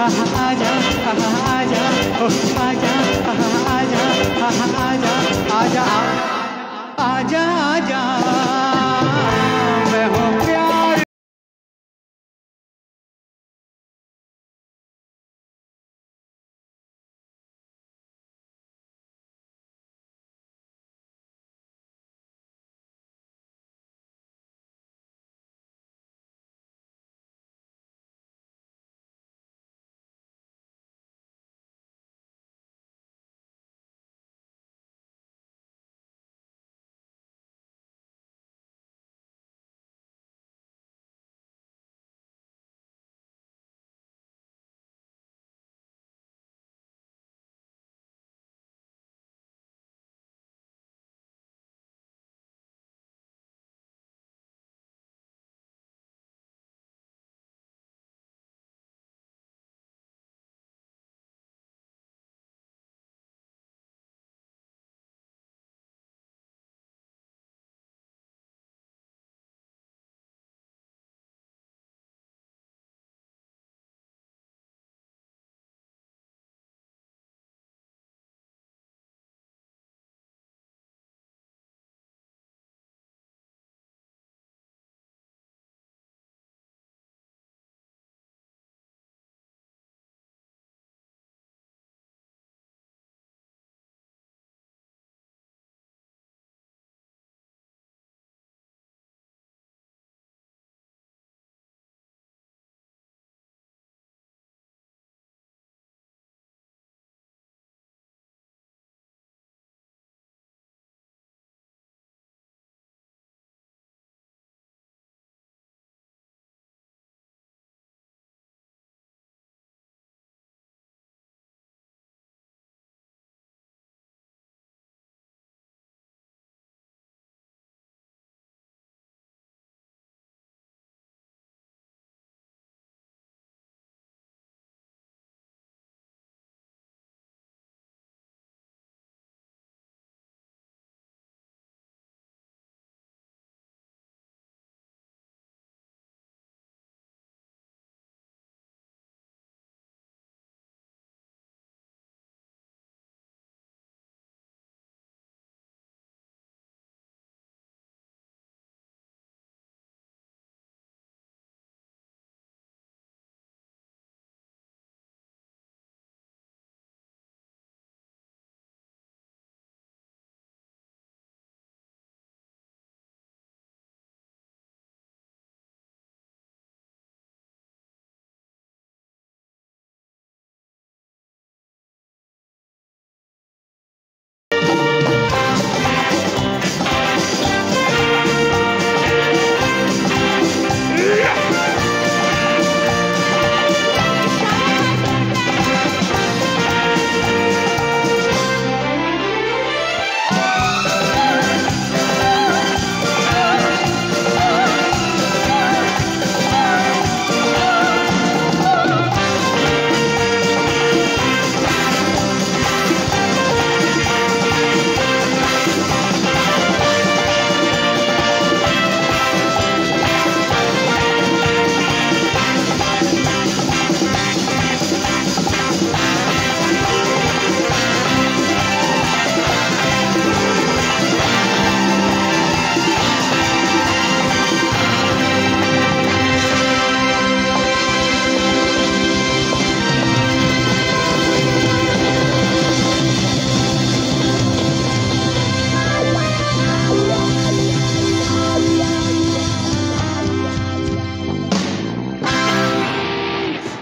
आजा आजा आजा आजा आजा आजा आजा आजा मैं हूँ प्यार।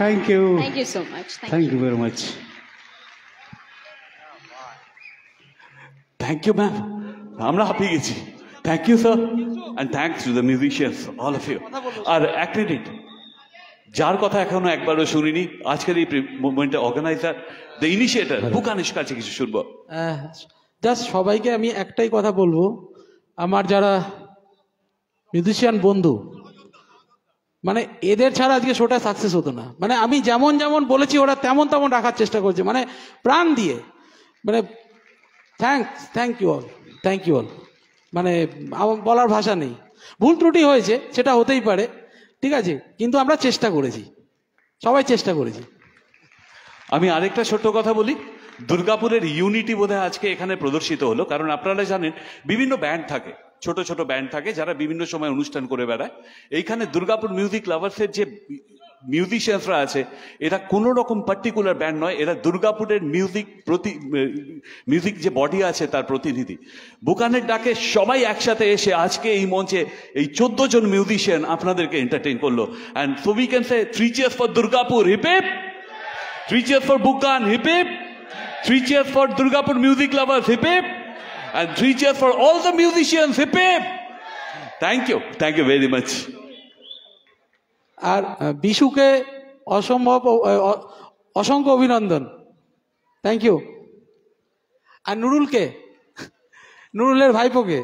Thank you. Thank you so much. Thank you very much. Thank you, ma'am. আমরা হাঁপিয়ে গেছি। Thank you, sir. And thanks to the musicians, all of you. আর এক মিনিট, যার কথা এখনো একবারও শুনিনি, আজকের এই মুভমেন্টের অর্গানাইজার, দ্য ইনিশিয়েটর, বুকানিশ কাছে কিছু শুনবো। জাস্ট সবাইকে আমি একটাই কথা বলবো, আমার যারা মিউজিশিয়ান বন্ধু, মানে এদের ছাড়া আজকে শোটা সাকসেস হতো না। মানে আমি যেমন যেমন বলেছি ওরা তেমন তেমন রাখার চেষ্টা করছে, মানে প্রাণ দিয়ে। মানে থ্যাংক ইউ অল। মানে আমার বলার ভাষা নেই। ভুল ত্রুটি হয়েছে, সেটা হতেই পারে, ঠিক আছে, কিন্তু আমরা চেষ্টা করেছি, সবাই চেষ্টা করেছি। আমি আরেকটা ছোট্ট কথা বলি, দুর্গাপুরের ইউনিটি বোধহয় আজকে এখানে প্রদর্শিত হলো, কারণ আপনারা জানেন বিভিন্ন ব্যান্ড থাকে, ছোট ছোট ব্যান্ড থাকে যারা বিভিন্ন সময় অনুষ্ঠান করে বেড়ায়। এইখানে দুর্গাপুর মিউজিক লাভার্সের যে মিউজিশিয়ানসরা আছে, এরা কোনো রকম পার্টিকুলার ব্যান্ড নয়, এরা দুর্গাপুরের মিউজিক যে বডি আছে তার প্রতিনিধি। বুকানের ডাকে সবাই একসাথে এসে আজকে এই মঞ্চে এই 14 জন মিউজিশিয়ান আপনাদেরকে এন্টারটেইন করলো। And so we can say 3 cheers for Durgapur, hip hip. 3 cheers for Bukan, hip hip. 3 cheers for Durgapur music lovers, hip hip. And 3 cheers for all the musicians, hip hip. Thank you very much. আর বিশুকে অসংখ্য অভিনন্দন, thank you. R নুরুলের ভাইপোকে